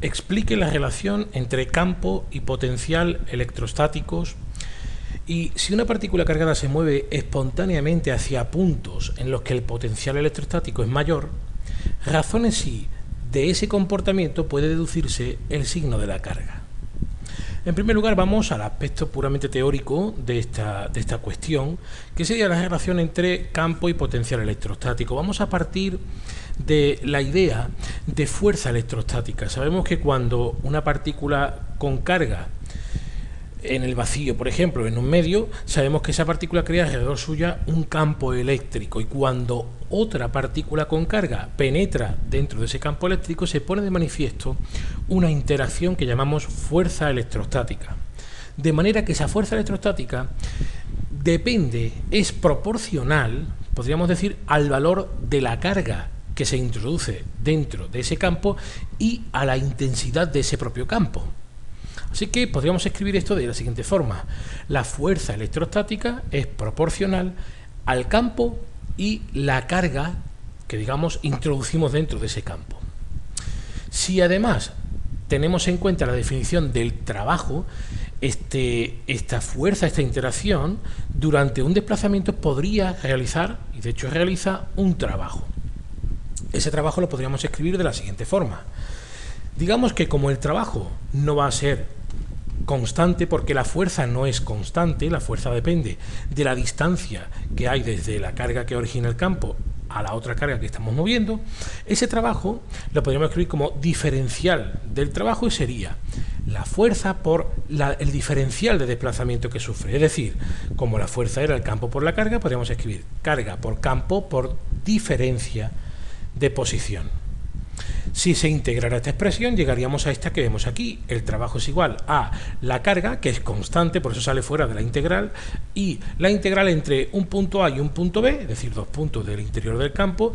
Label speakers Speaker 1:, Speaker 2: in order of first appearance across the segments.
Speaker 1: explique la relación entre campo y potencial electrostáticos y si una partícula cargada se mueve espontáneamente hacia puntos en los que el potencial electrostático es mayor, razone si de ese comportamiento puede deducirse el signo de la carga. En primer lugar, vamos al aspecto puramente teórico de esta cuestión, que sería la relación entre campo y potencial electrostático. Vamos a partir de la idea de fuerza electrostática. Sabemos que cuando una partícula con carga en el vacío, por ejemplo, en un medio, sabemos que esa partícula crea alrededor suya un campo eléctrico, y cuando otra partícula con carga penetra dentro de ese campo eléctrico se pone de manifiesto una interacción que llamamos fuerza electrostática. De manera que esa fuerza electrostática es proporcional, podríamos decir, al valor de la carga que se introduce dentro de ese campo y a la intensidad de ese propio campo. Así que podríamos escribir esto de la siguiente forma: la fuerza electrostática es proporcional al campo y la carga que, digamos, introducimos dentro de ese campo. Si además tenemos en cuenta la definición del trabajo, esta fuerza, esta interacción, durante un desplazamiento podría realizar, y de hecho realiza, un trabajo. Ese trabajo lo podríamos escribir de la siguiente forma. Digamos que como el trabajo no va a ser constante, porque la fuerza no es constante, la fuerza depende de la distancia que hay desde la carga que origina el campo a la otra carga que estamos moviendo, ese trabajo lo podríamos escribir como diferencial del trabajo y sería la fuerza por el diferencial de desplazamiento que sufre. Es decir, como la fuerza era el campo por la carga, podríamos escribir carga por campo por diferencia de posición. Si se integrara esta expresión, llegaríamos a esta que vemos aquí. El trabajo es igual a la carga, que es constante, por eso sale fuera de la integral, y la integral entre un punto A y un punto B, es decir, dos puntos del interior del campo,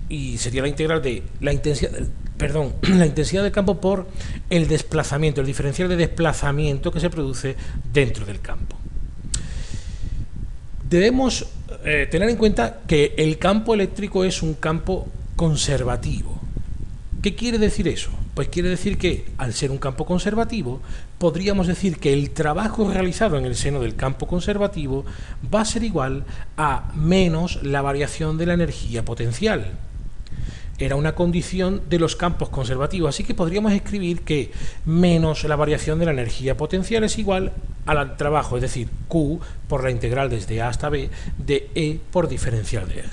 Speaker 1: y sería la integral de la intensidad del campo por el desplazamiento, el diferencial de desplazamiento que se produce dentro del campo. Debemos tener en cuenta que el campo eléctrico es un campo conservativo. ¿Qué quiere decir eso? Pues quiere decir que, al ser un campo conservativo, podríamos decir que el trabajo realizado en el seno del campo conservativo va a ser igual a menos la variación de la energía potencial. Era una condición de los campos conservativos, así que podríamos escribir que menos la variación de la energía potencial es igual al trabajo, es decir, Q por la integral desde A hasta B de E por diferencial de R.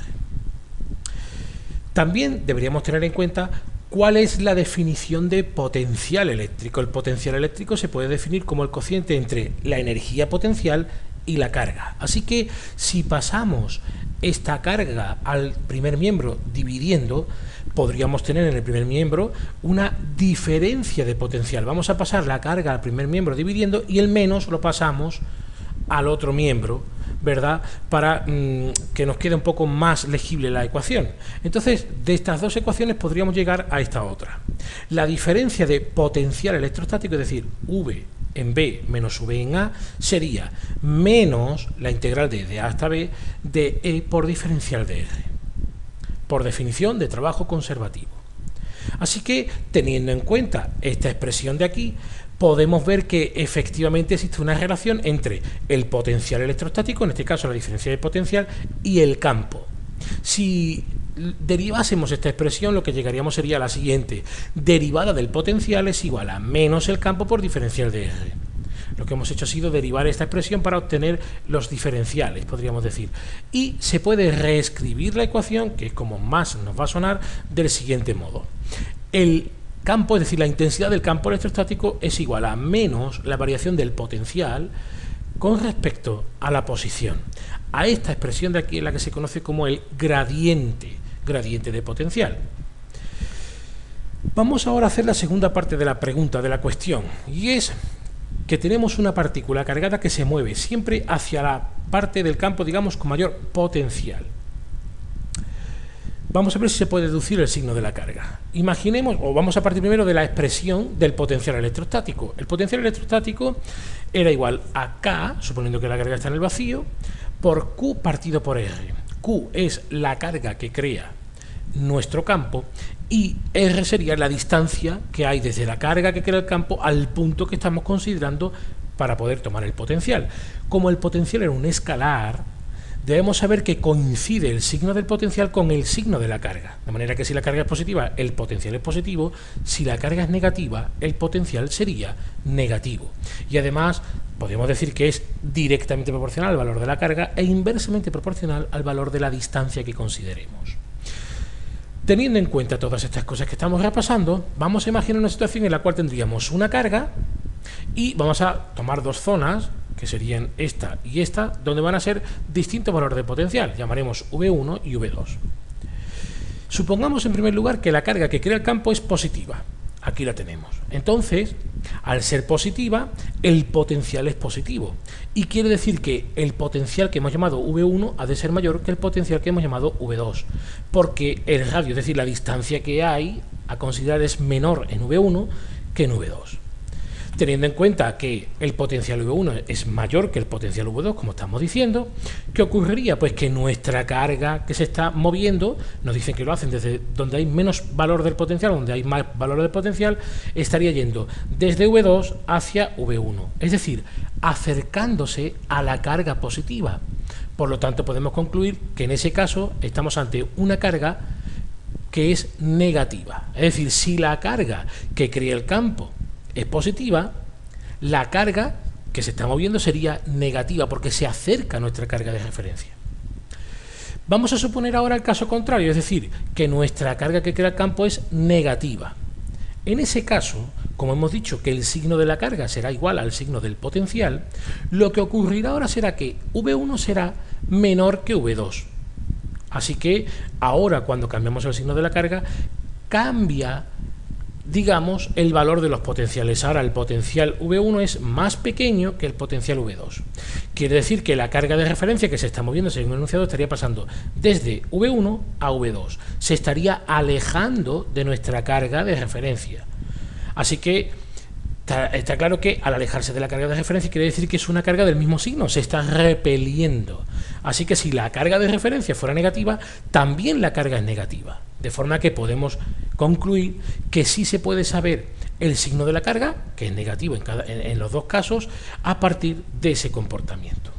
Speaker 1: También deberíamos tener en cuenta ¿cuál es la definición de potencial eléctrico? El potencial eléctrico se puede definir como el cociente entre la energía potencial y la carga. Así que si pasamos esta carga al primer miembro dividiendo, podríamos tener en el primer miembro una diferencia de potencial. Vamos a pasar la carga al primer miembro dividiendo y el menos lo pasamos al otro miembro, ¿verdad? Para que nos quede un poco más legible la ecuación. Entonces, de estas dos ecuaciones podríamos llegar a esta otra. La diferencia de potencial electrostático, es decir, V en B menos V en A, sería menos la integral de A hasta B de E por diferencial de R, por definición de trabajo conservativo. Así que, teniendo en cuenta esta expresión de aquí, podemos ver que efectivamente existe una relación entre el potencial electrostático, en este caso la diferencia de potencial, y el campo. Si derivásemos esta expresión, lo que llegaríamos sería la siguiente: derivada del potencial es igual a menos el campo por diferencial de R. Lo que hemos hecho ha sido derivar esta expresión para obtener los diferenciales, podríamos decir. Y se puede reescribir la ecuación, que es como más nos va a sonar, del siguiente modo. El campo, es decir, la intensidad del campo electrostático es igual a menos la variación del potencial con respecto a la posición. A esta expresión de aquí es la que se conoce como el gradiente de potencial. Vamos ahora a hacer la segunda parte de la pregunta, de la cuestión, y es que tenemos una partícula cargada que se mueve siempre hacia la parte del campo, digamos, con mayor potencial. Vamos a ver si se puede deducir el signo de la carga. Imaginemos, o vamos a partir primero de la expresión del potencial electrostático. El potencial electrostático era igual a K, suponiendo que la carga está en el vacío, por Q partido por R. Q es la carga que crea nuestro campo y R sería la distancia que hay desde la carga que crea el campo al punto que estamos considerando para poder tomar el potencial. Como el potencial era un escalar, debemos saber que coincide el signo del potencial con el signo de la carga. De manera que si la carga es positiva, el potencial es positivo. Si la carga es negativa, el potencial sería negativo. Y además, podemos decir que es directamente proporcional al valor de la carga e inversamente proporcional al valor de la distancia que consideremos. Teniendo en cuenta todas estas cosas que estamos repasando, vamos a imaginar una situación en la cual tendríamos una carga y vamos a tomar dos zonas, que serían esta y esta, donde van a ser distintos valores de potencial, llamaremos V1 y V2. Supongamos en primer lugar que la carga que crea el campo es positiva. Aquí la tenemos. Entonces, al ser positiva, el potencial es positivo. Y quiere decir que el potencial que hemos llamado V1 ha de ser mayor que el potencial que hemos llamado V2. Porque el radio, es decir, la distancia que hay a considerar es menor en V1 que en V2. Teniendo en cuenta que el potencial V1 es mayor que el potencial V2, como estamos diciendo, ¿qué ocurriría? Pues que nuestra carga que se está moviendo, nos dicen que lo hacen desde donde hay menos valor del potencial, donde hay más valor del potencial, estaría yendo desde V2 hacia V1, es decir, acercándose a la carga positiva. Por lo tanto, podemos concluir que en ese caso estamos ante una carga que es negativa. Es decir, si la carga que crea el campo es positiva, la carga que se está moviendo sería negativa porque se acerca a nuestra carga de referencia. Vamos a suponer ahora el caso contrario, es decir, que nuestra carga que crea el campo es negativa. En ese caso, como hemos dicho que el signo de la carga será igual al signo del potencial, lo que ocurrirá ahora será que V1 será menor que V2. Así que ahora, cuando cambiamos el signo de la carga, cambia, digamos, el valor de los potenciales. Ahora el potencial V1 es más pequeño que el potencial V2. Quiere decir que la carga de referencia que se está moviendo según el enunciado estaría pasando desde V1 a V2. Se estaría alejando de nuestra carga de referencia. Así que está claro que al alejarse de la carga de referencia quiere decir que es una carga del mismo signo, se está repeliendo. Así que si la carga de referencia fuera negativa, también la carga es negativa. De forma que podemos concluir que sí se puede saber el signo de la carga, que es negativo en los dos casos, a partir de ese comportamiento.